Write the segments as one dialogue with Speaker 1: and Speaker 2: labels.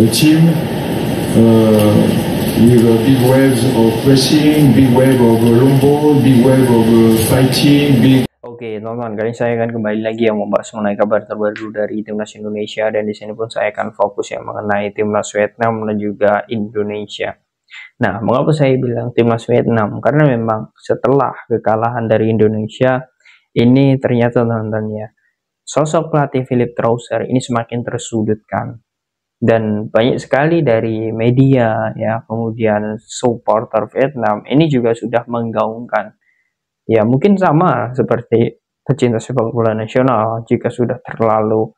Speaker 1: a team with big waves of pressing, big wave of long ball, big wave of fighting, big.
Speaker 2: Oke, teman-teman, kali ini saya akan kembali lagi yang membahas mengenai kabar terbaru dari timnas Indonesia, dan di sini pun saya akan fokus yang mengenai timnas Vietnam dan juga Indonesia. Nah, mengapa saya bilang timnas Vietnam? Karena memang setelah kekalahan dari Indonesia, ini ternyata teman-teman ya, sosok pelatih Philipp Trauser ini semakin tersudutkan. Dan banyak sekali dari media ya, kemudian supporter Vietnam ini juga sudah menggaungkan. Ya, mungkin sama seperti pecinta sepak bola nasional, jika sudah terlalu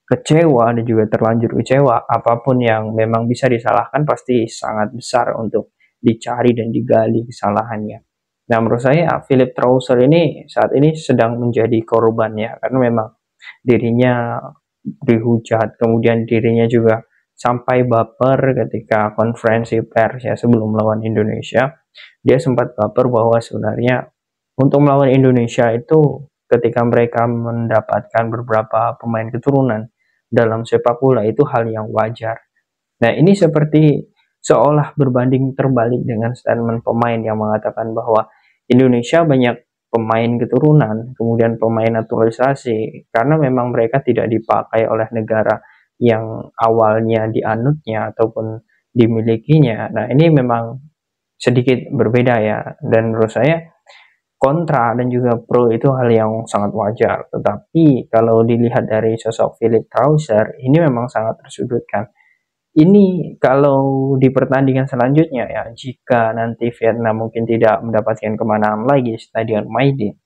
Speaker 2: kecewa dan juga terlanjur kecewa, apapun yang memang bisa disalahkan pasti sangat besar untuk dicari dan digali kesalahannya. Nah, menurut saya Philipp Trauser ini saat ini sedang menjadi korbannya, karena memang dirinya dihujat, kemudian dirinya juga sampai baper ketika konferensi pers ya sebelum melawan Indonesia. Dia sempat baper bahwa sebenarnya untuk melawan Indonesia itu ketika mereka mendapatkan beberapa pemain keturunan dalam sepak bola itu hal yang wajar. Nah, ini seperti seolah berbanding terbalik dengan statement pemain yang mengatakan bahwa Indonesia banyak pemain keturunan, kemudian pemain naturalisasi, karena memang mereka tidak dipakai oleh negara yang awalnya dianutnya ataupun dimilikinya. Nah, ini memang sedikit berbeda ya, dan menurut saya kontra dan juga pro itu hal yang sangat wajar. Tetapi kalau dilihat dari sosok Philipp Trauser, ini memang sangat tersudutkan. Ini kalau di pertandingan selanjutnya ya, jika nanti Vietnam mungkin tidak mendapatkan kemenangan lagi di Stadion Maidin,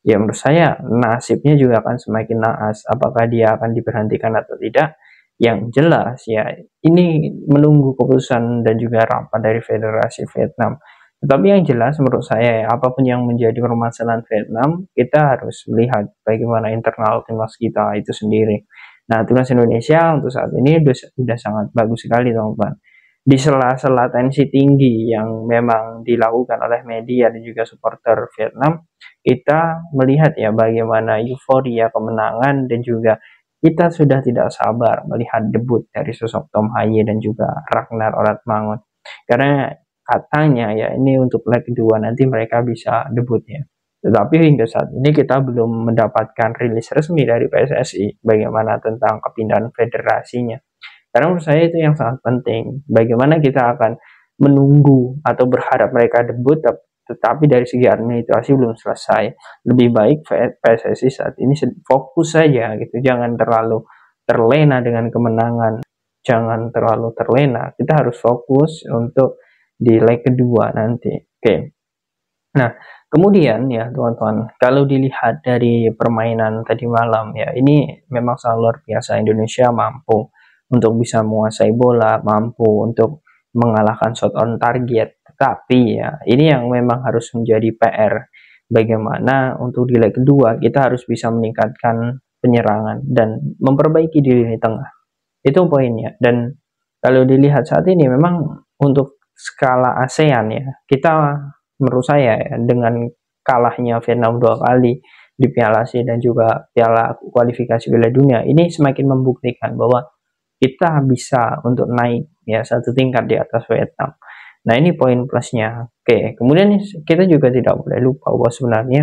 Speaker 2: ya menurut saya nasibnya juga akan semakin naas. Apakah dia akan diberhentikan atau tidak? Yang jelas ya, ini menunggu keputusan dan juga rapat dari Federasi Vietnam. Tetapi yang jelas menurut saya ya, apapun yang menjadi permasalahan Vietnam, kita harus melihat bagaimana internal timnas kita itu sendiri. Nah, timnas Indonesia untuk saat ini sudah sangat bagus sekali, teman-teman. Di sela-sela tensi tinggi yang memang dilakukan oleh media dan juga supporter Vietnam, kita melihat ya bagaimana euforia kemenangan, dan juga kita sudah tidak sabar melihat debut dari sosok Tom Haye dan juga Ragnar Oratmangun. Karena katanya ya ini untuk leg kedua nanti mereka bisa debut ya. Tetapi hingga saat ini kita belum mendapatkan rilis resmi dari PSSI bagaimana tentang kepindahan federasinya. Karena menurut saya itu yang sangat penting. Bagaimana kita akan menunggu atau berharap mereka debut, tetapi dari segi administrasi belum selesai. Lebih baik PSSI saat ini fokus saja gitu. Jangan terlalu terlena dengan kemenangan. Jangan terlalu terlena. Kita harus fokus untuk di leg kedua nanti. Oke. Nah, kemudian ya teman-teman, kalau dilihat dari permainan tadi malam ya, ini memang sangat luar biasa. Indonesia mampu untuk bisa menguasai bola, mampu untuk mengalahkan shot on target. Tetapi ya, ini yang memang harus menjadi PR. Bagaimana untuk di leg kedua kita harus bisa meningkatkan penyerangan dan memperbaiki di lini tengah. Itu poinnya. Dan kalau dilihat saat ini memang untuk skala ASEAN ya, kita menurut saya ya, dengan kalahnya Vietnam 2 kali di Piala Asia dan juga Piala kualifikasi Piala Dunia, ini semakin membuktikan bahwa kita bisa untuk naik ya satu tingkat di atas Vietnam. Nah, ini poin plusnya. Oke, kemudian kita juga tidak boleh lupa bahwa sebenarnya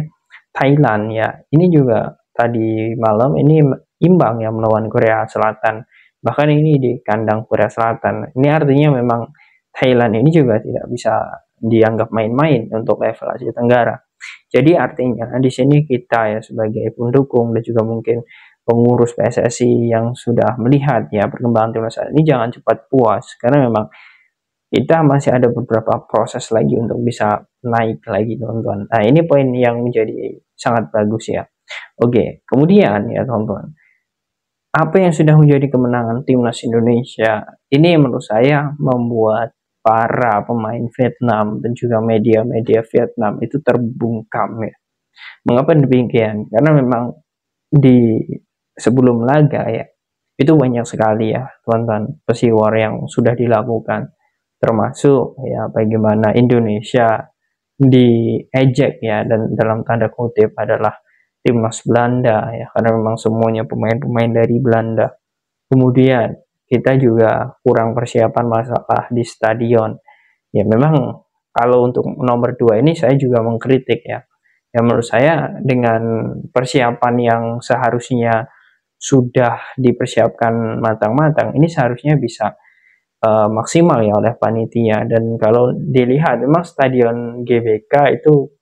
Speaker 2: Thailand ya, ini juga tadi malam ini imbang ya melawan Korea Selatan. Bahkan ini di kandang Korea Selatan. Ini artinya memang Thailand ini juga tidak bisa dianggap main-main untuk level Asia Tenggara. Jadi artinya di sini kita ya sebagai pendukung dan juga mungkin pengurus PSSI yang sudah melihat ya perkembangan timnas ini jangan cepat puas, karena memang kita masih ada beberapa proses lagi untuk bisa naik lagi, teman-teman. Nah, ini poin yang menjadi sangat bagus ya. Oke, kemudian ya teman-teman, apa yang sudah menjadi kemenangan timnas Indonesia ini menurut saya membuat para pemain Vietnam dan juga media-media Vietnam itu terbungkam ya. Mengapa demikian? Karena memang di sebelum laga ya, itu banyak sekali ya teman-teman pesiwar yang sudah dilakukan, termasuk ya bagaimana Indonesia diejek ya, dan dalam tanda kutip adalah timnas Belanda ya, karena memang semuanya pemain-pemain dari Belanda. Kemudian kita juga kurang persiapan masalah di stadion. Ya memang kalau untuk nomor 2 ini saya juga mengkritik ya. Ya menurut saya dengan persiapan yang seharusnya sudah dipersiapkan matang-matang, ini seharusnya bisa maksimal ya oleh panitia. Dan kalau dilihat memang stadion GBK itu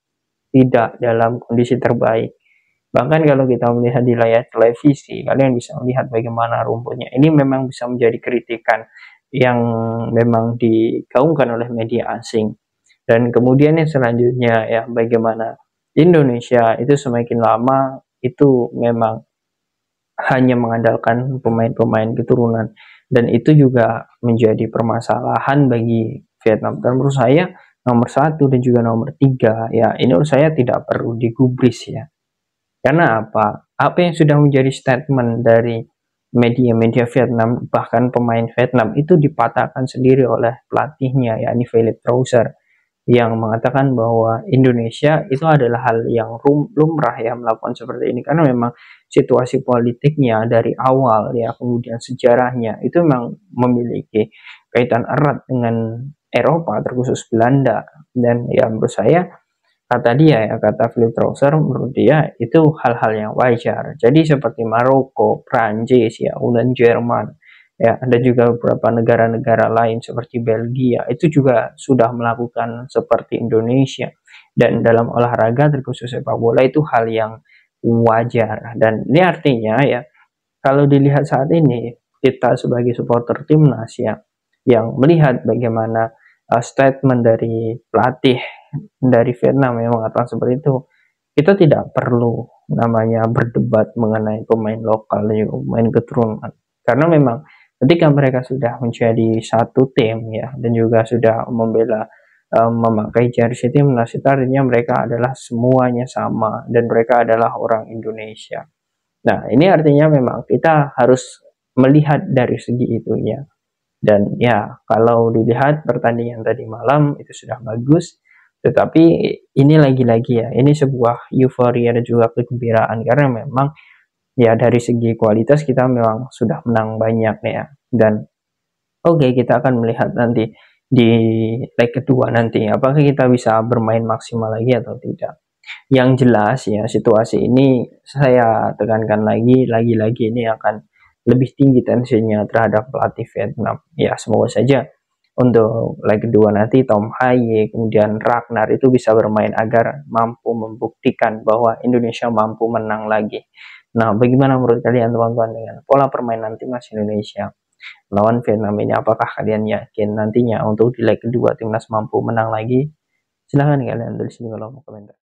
Speaker 2: tidak dalam kondisi terbaik. Bahkan kalau kita melihat di layar televisi, kalian bisa melihat bagaimana rumputnya. Ini memang bisa menjadi kritikan yang memang digaungkan oleh media asing. Dan kemudian yang selanjutnya ya, bagaimana Indonesia itu semakin lama itu memang hanya mengandalkan pemain-pemain keturunan, dan itu juga menjadi permasalahan bagi Vietnam. Dan menurut saya nomor 1 dan juga nomor 3 ya, ini menurut saya tidak perlu digubris ya. Karena apa? Apa yang sudah menjadi statement dari media-media Vietnam, bahkan pemain Vietnam itu dipatahkan sendiri oleh pelatihnya, yakni Philip Trauzer, yang mengatakan bahwa Indonesia itu adalah hal yang lumrah ya melakukan seperti ini, karena memang situasi politiknya dari awal ya, kemudian sejarahnya itu memang memiliki kaitan erat dengan Eropa, terkhusus Belanda. Dan ya menurut saya, kata dia ya, kata Philip Trauzer, menurut dia itu hal-hal yang wajar. Jadi seperti Maroko, Prancis ya, dan Jerman ya, ada juga beberapa negara-negara lain seperti Belgia itu juga sudah melakukan seperti Indonesia. Dan dalam olahraga terkhusus sepak bola itu hal yang wajar. Dan ini artinya ya, kalau dilihat saat ini kita sebagai supporter timnas ya, yang melihat bagaimana statement dari pelatih dari Vietnam yang mengatakan seperti itu, kita tidak perlu namanya berdebat mengenai pemain lokal dan pemain keturunan, karena memang ketika mereka sudah menjadi satu tim ya, dan juga sudah membela memakai jersey timnas, itu artinya mereka adalah semuanya sama dan mereka adalah orang Indonesia. Nah, ini artinya memang kita harus melihat dari segi itunya. Dan ya, kalau dilihat pertandingan tadi malam itu sudah bagus, tetapi ini lagi-lagi ya, ini sebuah euforia dan juga kegembiraan, karena memang ya dari segi kualitas kita memang sudah menang banyak ya. Dan oke, kita akan melihat nanti di leg kedua nanti apakah kita bisa bermain maksimal lagi atau tidak. Yang jelas ya, situasi ini saya tekankan lagi-lagi ini akan lebih tinggi tensinya terhadap pelatih Vietnam. Ya semoga saja untuk leg kedua nanti Tom Haye kemudian Ragnar itu bisa bermain agar mampu membuktikan bahwa Indonesia mampu menang lagi. Nah, bagaimana menurut kalian teman-teman dengan pola permainan timnas Indonesia lawan Vietnam ini? Apakah kalian yakin nantinya untuk di leg kedua timnas mampu menang lagi? Silahkan kalian tulis di kolom komentar.